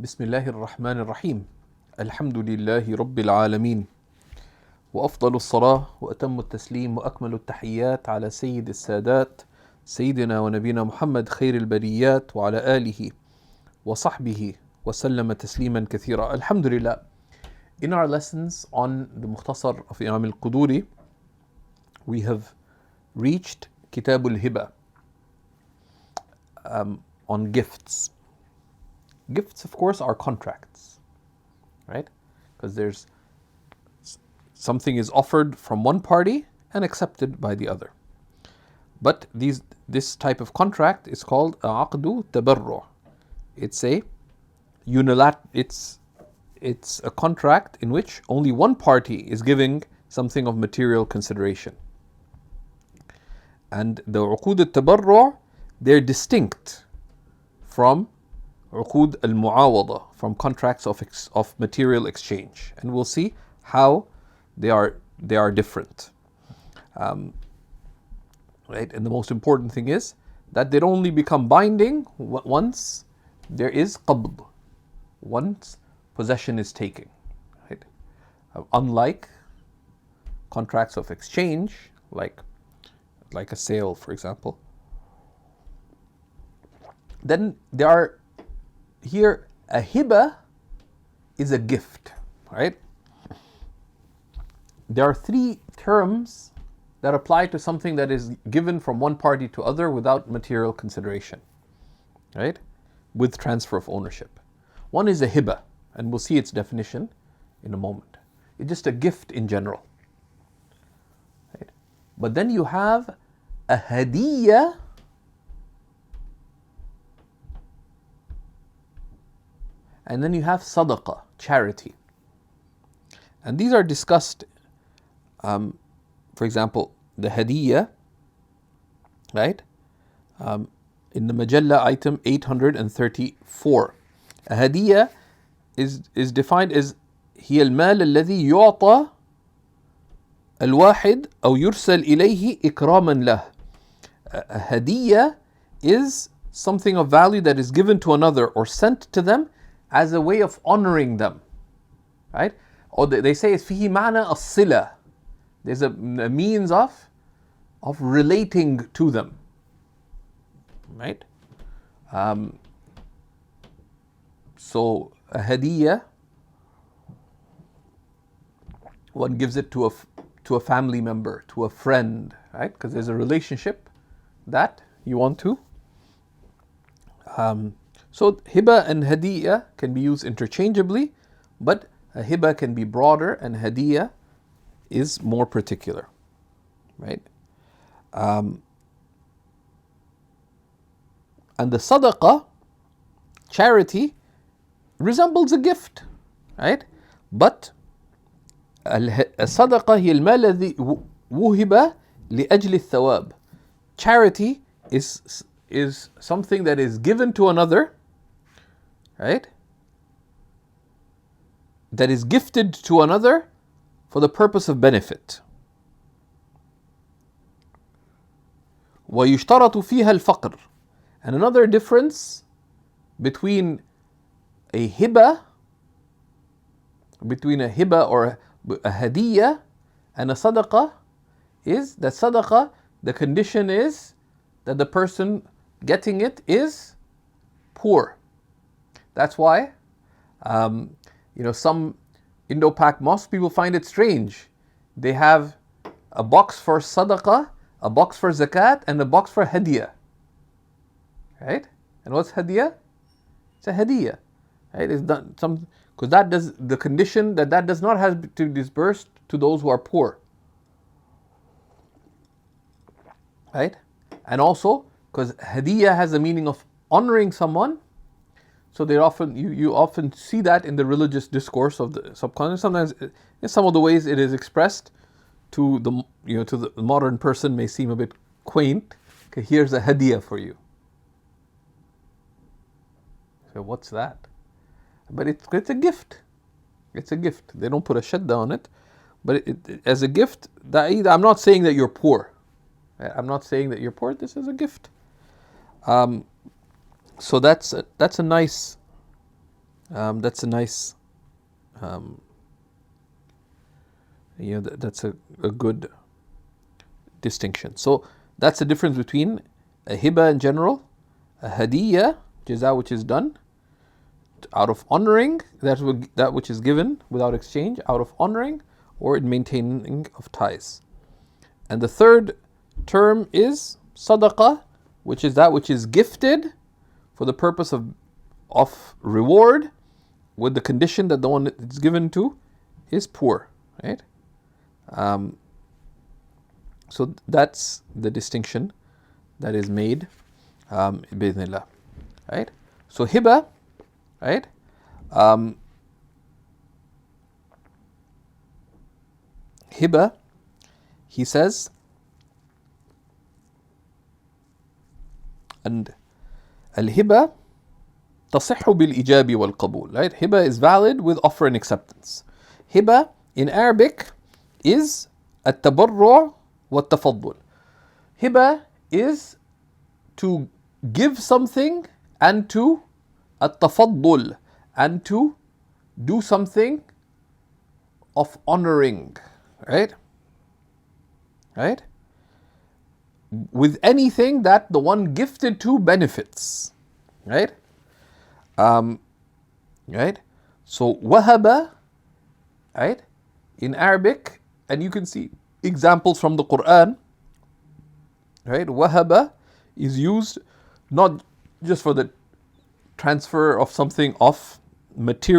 بسم الله الرحمن الرحيم الحمد لله رب العالمين وأفضل الصلاة وأتم التسليم وأكمل التحيات على سيد السادات سيدنا ونبينا محمد خير البريات وعلى آله وصحبه وسلم تسليما كثيرا. Alhamdulillah. In our lessons on the Mukhtasar of Imam al-Quduri, we have reached Kitab al-Hiba, on gifts. Gifts, of course, are contracts, right? Because there's something is offered from one party and accepted by the other. But this type of contract is called aqdu tabarru. It's a it's a contract in which only one party is giving something of material consideration. And the uqud al-tabarru, they're distinct from uqud al-muawada, from contracts of material exchange. And we'll see how they are different. Right? And the most important thing is that they only become binding once there is qabd, once possession is taken. Right? Unlike contracts of exchange, like a sale, for example. Then there are here a hiba is a gift, right? There are three terms that apply to something that is given from one party to other without material consideration, right? With transfer of ownership. One is a hiba, and we'll see its definition in a moment. It's just a gift in general, right? But then you have a hadiyya, and then you have sadaqah, charity. And these are discussed, for example, the hadiyya, right? In the Majalla item 834. A hadiyya is defined as هي المال الذي يعطى الواحد أو يرسل إليه إكراما له. A hadiyya is something of value that is given to another or sent to them as a way of honoring them, right? Or they say it's فيه معنى الصلة. There's a means of relating to them, right? So a hadiyya, one gives it to a family member, to a friend, right? Because there's a relationship that you want to. So hiba and hadiyya can be used interchangeably, but a hiba can be broader and hadiyya is more particular, right? And the sadaqah, charity, resembles a gift, right? But الصدقة هي المال الذي وهب لأجل الثواب. Charity is something that is given to another, right? That is gifted to another for the purpose of benefit. ويشترط فيها الفقر. And another difference between a hiba or a hadiyya and a sadaqah is that sadaqah, the condition is that the person getting it is poor. That's why, some Indo-Pak mosque people find it strange. They have a box for sadaqah, a box for zakat, and a box for hadiyah. Right? And what's hadiyah? It's a hadiyah. Right? It's done because that does the condition that does not have to disperse to those who are poor. Right? And also because hadiyah has the meaning of honoring someone, so they often you often see that in the religious discourse of the subcontinent. Sometimes in some of the ways it is expressed to the modern person may seem a bit quaint. Okay, here's a hadiyah for you. So what's that? But it's a gift. It's a gift. They don't put a shadda on it, but as a gift, I'm not saying that you're poor. I'm not saying that you're poor. This is a gift. So that's a nice That's a nice, that's a good distinction. So that's the difference between a hiba in general, a hadiyya, which is done out of honoring, that which is given without exchange, out of honoring or in maintaining of ties. And the third term is sadaqah, which is that which is gifted for the purpose of reward, with the condition that the one it's given to is poor, right? So that's the distinction that is made, bi'idhnillah, right? So hiba, right? Hiba, he says, and al-hiba تصح بالإجاب والقبول, right? Hiba is valid with offer and acceptance. Hiba in Arabic is التبرع والتفضل. Hiba is to give something and to التفضل, and to do something of honoring, right? Right? With anything that the one gifted to benefits, right? Right? So wahaba, right? In Arabic, and you can see examples from the Quran, right? Wahaba is used not just for the transfer of something of material